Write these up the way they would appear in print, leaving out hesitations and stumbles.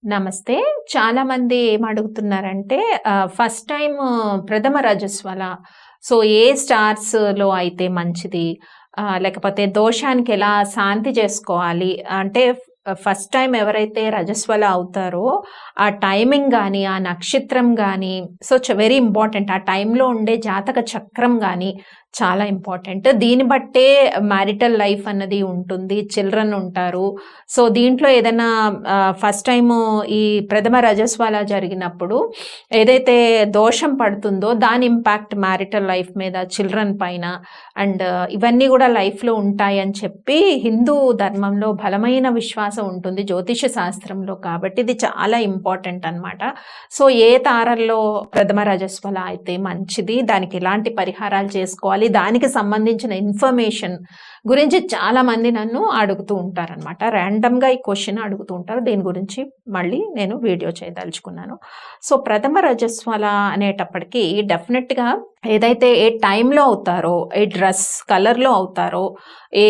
నమస్తే. చాలామంది ఏమడుగుతున్నారంటే first time ప్రథమ రజస్వల. సో, ఏ స్టార్స్‌లో అయితే మంచిది? లేకపోతే దోషానికి ఎలా శాంతి చేసుకోవాలి? అంటే ఫస్ట్ టైమ్ ఎవరైతే రజస్వల అవుతారో, ఆ టైమింగ్ గానీ, ఆ నక్షత్రం గానీ సో, వెరీ ఇంపార్టెంట్. ఆ టైంలో ఉండే జాతక చక్రం గానీ చాలా ఇంపార్టెంట్. దీన్ని బట్టే మ్యారిటల్ లైఫ్ అన్నది ఉంటుంది. చిల్డ్రన్ ఉంటారు. సో, దీంట్లో ఏదైనా ఫస్ట్ టైము ఈ ప్రథమ రజస్వల జరిగినప్పుడు ఏదైతే దోషం పడుతుందో దాని ఇంపాక్ట్ మ్యారిటల్ లైఫ్ మీద, చిల్డ్రన్ పైన అండ్ ఇవన్నీ గూడా లైఫ్‌లో ఉంటాయని చెప్పి హిందూ ధర్మంలో బలమైన విశ్వాసం ఉంటుంది జ్యోతిష శాస్త్రంలో. కాబట్టి ఇది చాలా ఇంపార్టెంట్ అన్నమాట. సో, ఏ తారల్లో ప్రథమ రజస్వల అయితే మంచిది? దానికి ఎలాంటి పరిహారాలు చేసుకోవాలి? దానికి సంబంధించిన ఇన్ఫర్మేషన్ గురించి చాలామంది నన్ను అడుగుతూ ఉంటారనమాట. ర్యాండమ్‌గా ఈ క్వెషన్ అడుగుతూ ఉంటారు. దీని గురించి మళ్ళీ నేను వీడియో చేయదలుచుకున్నాను. సో, ప్రథమ రజస్వల అనేటప్పటికి డెఫినెట్‌గా ఏదైతే ఏ టైంలో అవుతారో, ఏ డ్రెస్ కలర్‌లో అవుతారో, ఏ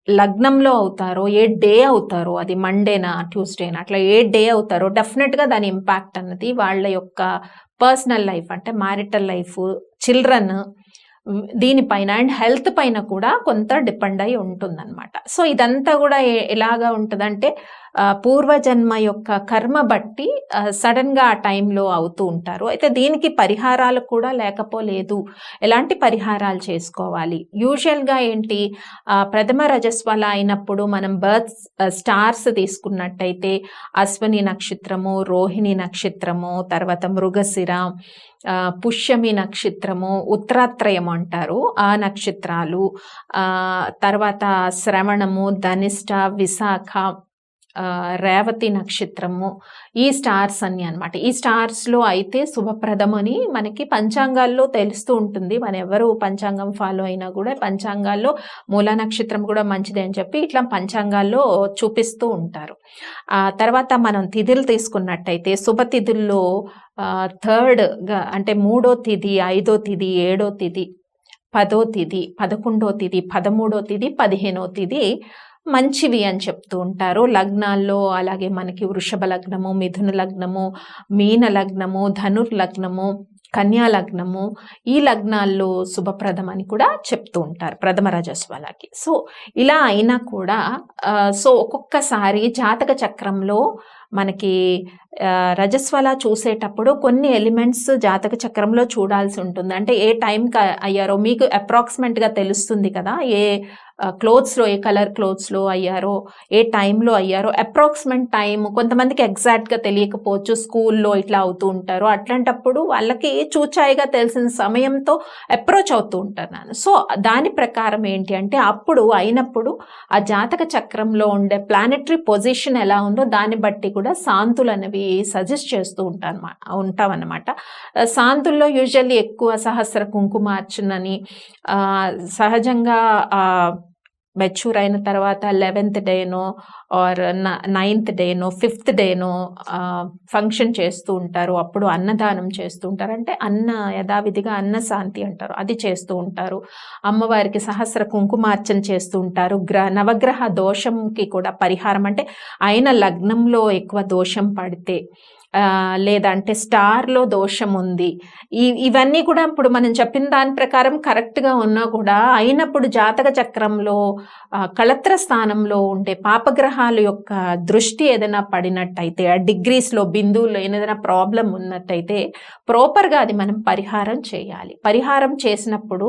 లగ్నంలో అవుతారో, ఏ డే అవుతారో, అది మండేనా, ట్యూస్డేనా అట్లా ఏ డే అవుతారో డెఫినెట్‌గా దాని ఇంపాక్ట్ అన్నది వాళ్ళ యొక్క పర్సనల్ లైఫ్ అంటే మ్యారిటల్ లైఫ్, చిల్డ్రన్ దీనిపైన అండ్ హెల్త్ పైన కూడా కొంత డిపెండ్ అయి ఉంటుందన్నమాట. సో, ఇదంతా కూడా ఎలాగా ఉంటుందంటే పూర్వజన్మ యొక్క కర్మ బట్టి సడన్‌గా ఆ టైంలో అవుతూ ఉంటారు. అయితే దీనికి పరిహారాలు కూడా లేకపోలేదు. ఎలాంటి పరిహారాలు చేసుకోవాలి? యూజువల్‌గా ఏంటి ప్రథమ రజస్వల అయినప్పుడు మనం బర్త్ స్టార్స్ తీసుకున్నట్టయితే అశ్విని నక్షత్రము, రోహిణి నక్షత్రము, తర్వాత మృగశిర, పుష్యమి నక్షత్రము, ఉత్తరాత్రయం అంటారు ఆ నక్షత్రాలు, తర్వాత శ్రవణము, ధనిష్ట, విశాఖ, రేవతి నక్షత్రము, ఈ స్టార్స్ అని అనమాట. ఈ స్టార్స్‌లో అయితే శుభప్రదమని మనకి పంచాంగాల్లో తెలుస్తూ ఉంటుంది. మన ఎవరు పంచాంగం ఫాలో అయినా కూడా పంచాంగాల్లో మూల నక్షత్రం కూడా మంచిదే అని చెప్పి ఇట్లా పంచాంగాల్లో చూపిస్తూ ఉంటారు. తర్వాత మనం తిథులు తీసుకున్నట్టయితే శుభ తిథుల్లో థర్డ్‌గా అంటే 3వ తిథి, 5వ తిథి, 7వ తిథి, 10వ తిథి, 11వ తిథి, 13వ తిథి, 15వ తిథి మంచివి అని చెప్తూ ఉంటారు. లగ్నాల్లో అలాగే మనకి వృషభ లగ్నము, మిథున లగ్నము, మీన లగ్నము, ధనుర్ లగ్నము, కన్యా లగ్నము, ఈ లగ్నాల్లో శుభప్రదం అని కూడా చెప్తూ ఉంటారు ప్రథమ రజస్వలకి. సో, ఇలా అయినా కూడా సో, ఒక్కొక్కసారి జాతక చక్రంలో మనకి రజస్వల చూసేటప్పుడు కొన్ని ఎలిమెంట్స్ జాతక చక్రంలో చూడాల్సి ఉంటుంది. అంటే ఏ టైంకి అయ్యారో మీకు అప్రాక్సిమేట్‌గా తెలుస్తుంది కదా! ఏ క్లోత్స్‌లో ఏ కలర్ క్లోత్స్‌లో అయ్యారో, ఏ టైంలో అయ్యారో అప్రాక్సిమేట్ టైం కొంతమందికి ఎగ్జాక్ట్‌గా తెలియకపోవచ్చు. స్కూల్లో ఇట్లా అవుతూ ఉంటారు. అట్లాంటప్పుడు వాళ్ళకి చూచాయిగా తెలిసిన సమయంతో అప్రోచ్ అవుతూ ఉంటారు నాన్న. సో, దాని ప్రకారం ఏంటి అంటే అప్పుడు అయినప్పుడు ఆ జాతక చక్రంలో ఉండే ప్లానెటరీ పొజిషన్ ఎలా ఉందో దాన్ని బట్టి కూడా శాంతులు అనేవి సజెస్ట్ చేస్తూ ఉంటామన్నమాట. శాంతుల్లో యూజువల్లీ ఎక్కువ సహస్ర కుంకుమార్చనని సహజంగా మెచ్యూర్ అయిన తర్వాత 11th డేనో are 9th డేనో 5th డేనో function చేస్తూ ఉంటారు. అప్పుడు అన్నదానం చేస్తూ ఉంటారు. అంటే యథావిధిగా అన్న శాంతి అంటారు, అది చేస్తూ ఉంటారు. అమ్మవారికి సహస్ర కుంకుమార్చన చేస్తూ ఉంటారు. నవగ్రహ దోషంకి కూడా పరిహారం అంటే ఆయన లగ్నంలో ఎక్కువ దోషం పడితే లేదంటే స్టార్‌లో దోషం ఉంది. ఇవన్నీ కూడా ఇప్పుడు మనం చెప్పిన దాని ప్రకారం కరెక్ట్‌గా ఉన్నా కూడా అయినప్పుడు జాతక చక్రంలో కళత్ర స్థానంలో ఉండే పాపగ్రహాల యొక్క దృష్టి ఏదైనా పడినట్టయితే ఆ డిగ్రీస్‌లో బిందువుల్లో ఏదైనా ప్రాబ్లం ఉన్నట్టయితే ప్రాపర్‌గా అది మనం పరిహారం చేయాలి. పరిహారం చేసినప్పుడు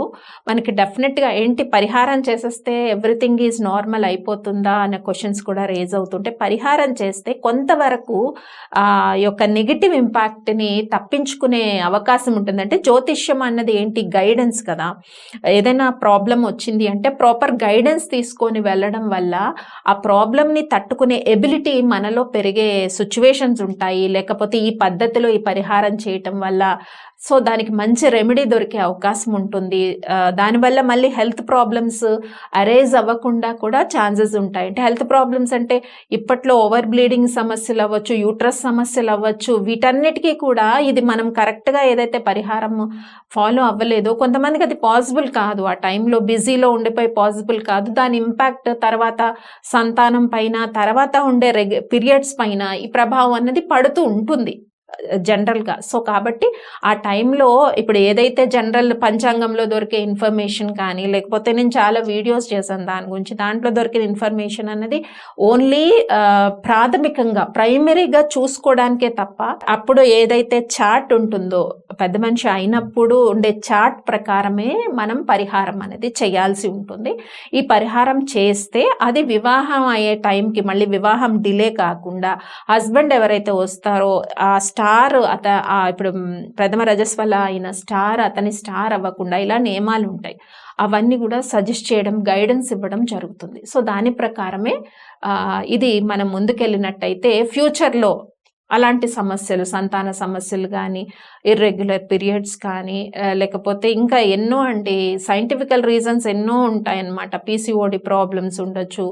మనకి డెఫినెట్‌గా ఏంటి పరిహారం చేసేస్తే ఎవ్రీథింగ్ ఈజ్ నార్మల్ అయిపోతుందా అనే క్వెషన్స్ కూడా రేజ్ అవుతుంటే పరిహారం చేస్తే కొంతవరకు యొక్క నెగెటివ్ ఇంపాక్ట్‌ని తప్పించుకునే అవకాశం ఉంటుంది. అంటే జ్యోతిష్యం అన్నది ఏంటి గైడెన్స్ కదా! ఏదైనా ప్రాబ్లం వచ్చింది అంటే ప్రాపర్ గైడెన్స్ తీసుకొని వెళ్ళడం వల్ల ఆ ప్రాబ్లమ్‌ని తట్టుకునే ఎబిలిటీ మనలో పెరిగే సిట్యుయేషన్స్ ఉంటాయి. లేకపోతే ఈ పద్ధతిలో ఈ పరిహారం చేయటం వల్ల సో దానికి మంచి రెమెడీ దొరికే అవకాశం ఉంటుంది. దానివల్ల మళ్ళీ హెల్త్ ప్రాబ్లమ్స్ అరైజ్ అవ్వకుండా కూడా ఛాన్సెస్ ఉంటాయి. అంటే హెల్త్ ప్రాబ్లమ్స్ అంటే ఇప్పట్లో ఓవర్ బ్లీడింగ్ సమస్యలు అవ్వచ్చు, యూట్రస్ సమస్యలు అవ్వచ్చు, వీటన్నిటికీ కూడా ఇది మనం కరెక్ట్గా ఏదైతే పరిహారం ఫాలో అవ్వలేదో కొంతమందికి అది పాసిబుల్ కాదు. ఆ టైంలో బిజీలో ఉండిపోయి పాసిబుల్ కాదు. దాని ఇంపాక్ట్ తర్వాత సంతానం పైన, తర్వాత ఉండే పీరియడ్స్ పైన ఈ ప్రభావం అన్నది పడుతూ ఉంటుంది జనరల్గా. సో కాబట్టి ఆ టైంలో ఇప్పుడు ఏదైతే జనరల్ పంచాంగంలో దొరికే ఇన్ఫర్మేషన్ కానీ, లేకపోతే నేను చాలా వీడియోస్ చేశాను దాని గురించి, దాంట్లో దొరికిన ఇన్ఫర్మేషన్ అన్నది ఓన్లీ ప్రాథమికంగా ప్రైమరీగా చూసుకోవడానికే తప్ప, అప్పుడు ఏదైతే చార్ట్ ఉంటుందో పెద్ద మనిషి అయినప్పుడు ఉండే చార్ట్ ప్రకారమే మనం పరిహారం అనేది చేయాల్సి ఉంటుంది. ఈ పరిహారం చేస్తే అది వివాహం అయ్యే టైంకి మళ్ళీ వివాహం డిలే కాకుండా హస్బెండ్ ఎవరైతే వస్తారో ఆ స్టార్ ఇప్పుడు ప్రథమ రజస్వల అయిన స్టార్ అతని స్టార్ అవ్వకుండా ఇలా నియమాలు ఉంటాయి. అవన్నీ కూడా సజెస్ట్ చేయడం, గైడెన్స్ ఇవ్వడం జరుగుతుంది. సో దాని ప్రకారమే ఇది మనం ముందుకెళ్ళినట్టయితే ఫ్యూచర్లో అలాంటి సమస్యలు, సంతాన సమస్యలు కానీ, ఇర్రెగ్యులర్ పీరియడ్స్ కానీ, లేకపోతే ఇంకా ఎన్నో సైంటిఫికల్ రీజన్స్ ఎన్నో ఉంటాయన్నమాట. పీసీఓడి ప్రాబ్లమ్స్ ఉండొచ్చు.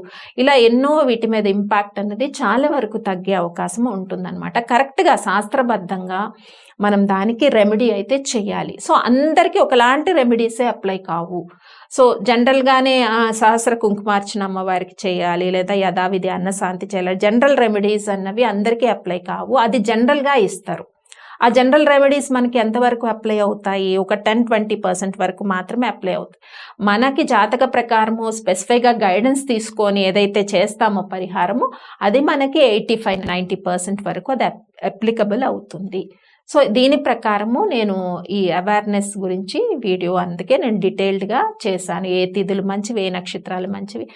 ఇలా ఎన్నో వీటి మీద ఇంపాక్ట్ అనేది చాలా వరకు తగ్గే అవకాశం ఉంటుందన్నమాట. కరెక్ట్గా శాస్త్రబద్ధంగా మనం దానికి రెమెడీ అయితే చెయ్యాలి. సో అందరికీ ఒకలాంటి రెమెడీసే అప్లై కావు. సో జనరల్గానే సహస్ర కుంకుమార్చన అమ్మవారికి చేయాలి, లేదా యథావిధి అన్నశాంతి చేయాలి, జనరల్ రెమెడీస్ అన్నవి అందరికీ అప్లై కావు. అది జనరల్గా ఇస్తారు. ఆ జనరల్ రెమెడీస్ మనకి ఎంతవరకు అప్లై అవుతాయి? ఒక 10-20% వరకు మాత్రమే అప్లై అవుతాయి. మనకి జాతక ప్రకారము స్పెసిఫైగా గైడెన్స్ తీసుకొని ఏదైతే చేస్తామో పరిహారము, అది మనకి 85-90% వరకు అది అప్లికబుల్ అవుతుంది. సో దీని ప్రకారము నేను ఈ అవేర్నెస్ గురించి వీడియో అందుకే నేను డీటెయిల్డ్గా చేశాను. ఏ తిథులు మంచివి, ఏ నక్షత్రాలు మంచివి,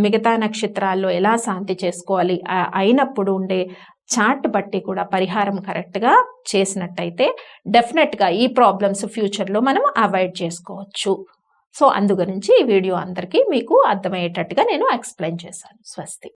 మిగతా నక్షత్రాల్లో ఎలా శాంతి చేసుకోవాలి, అయినప్పుడు ఉండే చార్ట్ బట్టి కూడా పరిహారం కరెక్ట్గా చేసినట్టయితే డెఫినెట్గా ఈ ప్రాబ్లమ్స్ ఫ్యూచర్లో మనం అవాయిడ్ చేసుకోవచ్చు. సో అందు గురించి ఈ వీడియో అందరికీ మీకు అర్థమయ్యేటట్టుగా నేను ఎక్స్ప్లెయిన్ చేశాను. స్వస్తి.